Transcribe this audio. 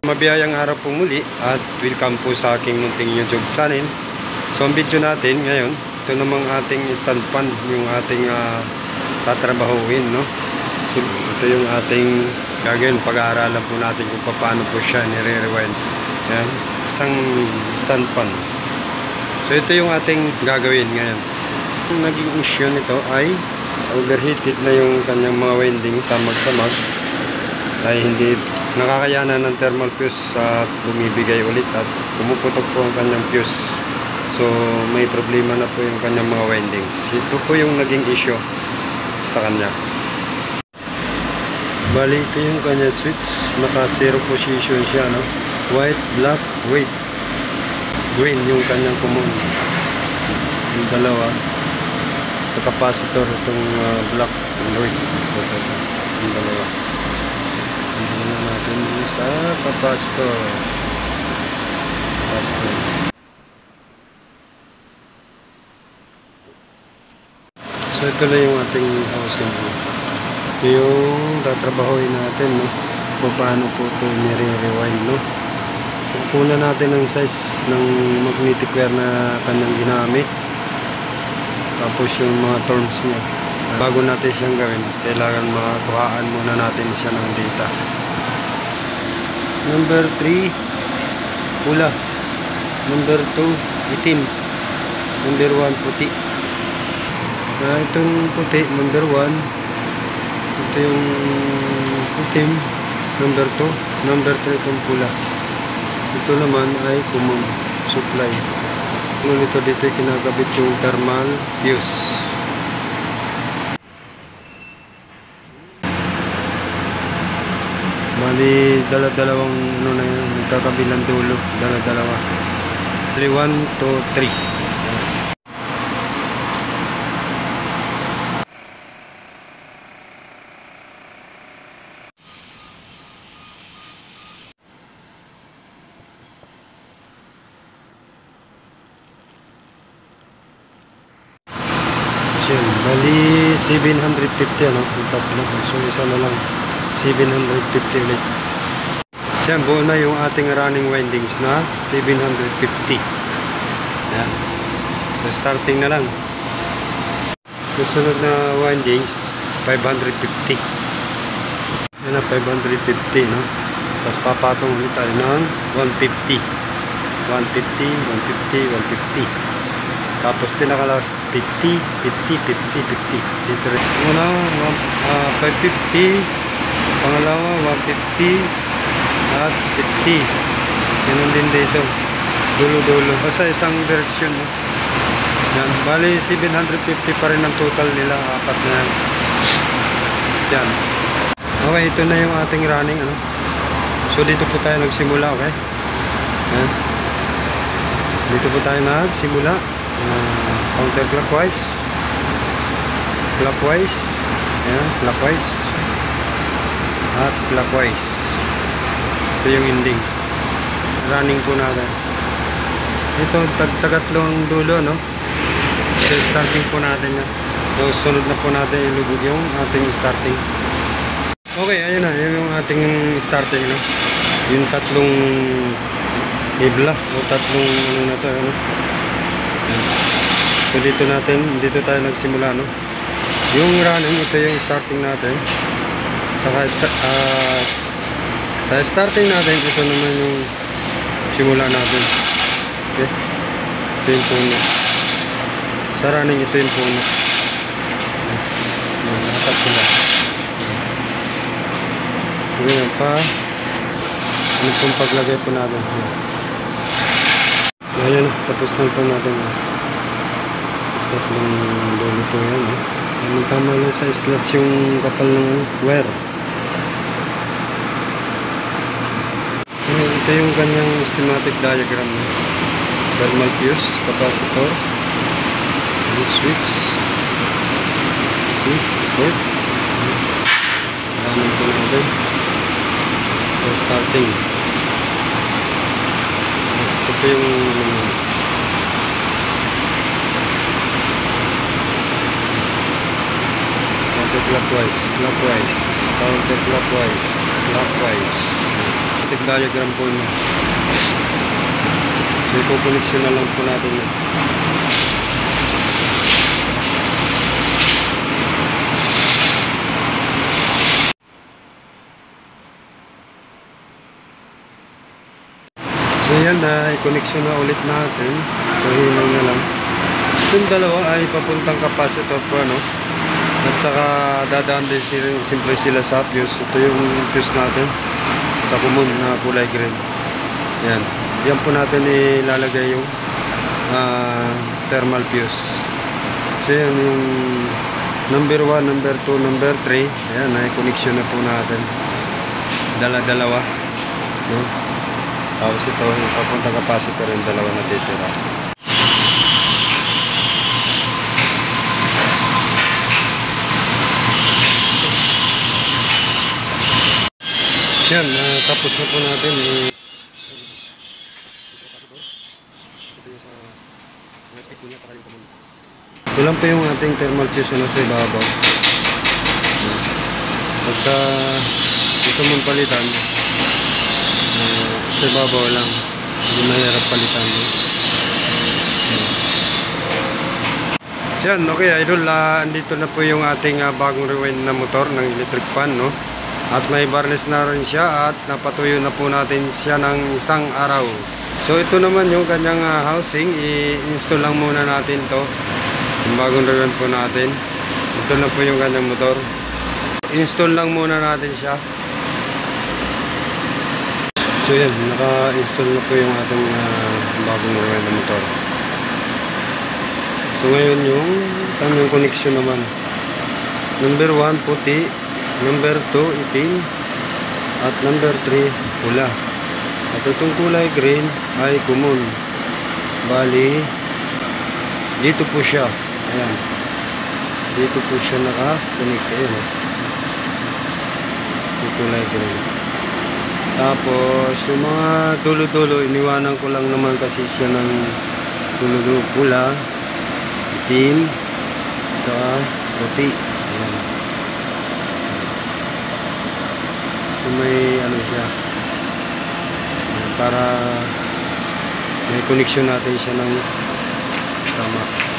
Mabiyayang araw po muli at welcome po sa aking munting YouTube channel. So ang video natin ngayon, ito namang ating stand fan, yung ating tatrabahuin, no? So ito yung ating gagawin, pag-aaralan po natin kung paano po siya nire-rewind. Yan, isang stand fan. So ito yung ating gagawin ngayon. Ang naging issue nito ay overheated na yung kanyang mga winding sa magdamag. Dahil hindi nakakayanan ng thermal fuse at bumibigay ulit at pumuputok po ang kanyang fuse. So may problema na po yung kanyang mga windings. Ito po yung naging issue sa kanya. Bali ito yung kanyang switch, naka zero position siya, no? White, black, red, green yung kanyang common. Yung dalawa sa capacitor, itong black and red. Yung dalawa. Tingnan natin sa capacitor. So ito na yung ating housing. Ito yung tatrabahoin natin, no? Paano po ito nire-rewind, no? Kukunan natin ang size ng magnetic wire na kanyang ginamit. Tapos yung mga turns niya. Bago natin siyang gawin, kailangan makakuhaan muna natin siya ng data. Number 3, pula. Number 2, itim. Number 1, puti. Itong puti, number 1. Ito yung itim, number 2. Number 3, itong pula. Ito naman ay common supply. Ito dito kinagabit yung thermal fuse. Bali, dala-dalawang ano na yun, magkakabilang dulo, dala-dalawa. 1, 2, 3. Bali, 750 ano, yung tatlo. So, isa na lang. 750 ulit. Siya, buo na yung ating running windings na 750. Yan. So, starting na lang. Susunod na windings, 550. Yan na, 550, no? Tapos papatong ulit tayo ng 150. 150, 150, 150. Tapos pinakalas 50, 50, 50, 50. Dito rin. Una, 550. Pangalawa, 150 at 50. Ganun din dito. Dulo-dulo. Basta isang direksyon. No? Yan. Bali, 750 pa rin ang total nila. Apat na yan. Yan. Okay, ito na yung ating running. Ano? So, dito po tayo nagsimula. Okay? Yan. Dito po tayo nagsimula. Counterclockwise. Clockwise. Yan. Clockwise. At clockwise. Ito yung ending. Running po natin. Ito, tagatlong dulo, no? So, starting po natin yan. So, sunod na po natin ilubog yung ating starting. Okay, ayun na. Yun yung ating starting, no? Yung tatlong ibla o tatlong ano na to, no? So, dito tayo nagsimula, no? Yung running, ito yung starting natin. Saka sa starting natin, ito naman yung simula natin. Okay? Ito yung puno. Sa running, ito yung puno. Nakat sila. Ngayon pa, ano pong paglagay po natin. Ayan, tapos na po natin. Tatlong dulo po yan. Tama lang sa slots yung kapal ng wire. Ito yung kanyang schematic diagram. Thermal fuse, capacitor, switch, port. Alam po natin. So, starting. Ito yung counterclockwise, clockwise, counterclockwise, clockwise. diagram po niya. So ipo-connection na lang po natin yun. So yan na, i-connection na ulit natin. So hinang na lang. Yung dalawa ay papuntang capacitor po, ano. At saka dadaan din simple sila sa fuse. Ito yung fuse natin sa common na kulay green. Yan. Diyan po natin ilalagay yung thermal fuse. So yan yung number 1, number 2, number 3. Ayan, na-connection na po natin. Dalawa. No? Tapos ito, yung papunta capacitor yung dalawa na titira. Yan, tapos na po natin. Ilan pa yung ating thermal fuse na sa ibabaw. Pagka ito mong palitan, sa ibabaw lang, hindi mahirap palitan. Yan, okay idol, andito na po yung ating bagong rewind na motor ng electric fan, no? At may barnes na rin siya at napatuyo na po natin siya ng isang araw. So ito naman yung kanyang housing, i-install lang muna natin to, yung bagong rewind po natin. Ito na po yung kanyang motor, install lang muna natin siya. So yan, naka-install na po yung ating bagong rewind na motor. So ngayon yung kanyang connection naman. Number 1 puti, number 2 itim, at number 3 pula. At itong kulay green ay common. Bali dito po siya. Ayan, dito po siya naka-connect. Ayan, yung kulay green. Tapos yung mga dulo-dulo, iniwanan ko lang naman kasi siya ng dulo-dulo, pula, itim, tsaka puti. Ayan. So may ano siya, para may connection natin siya ng tama.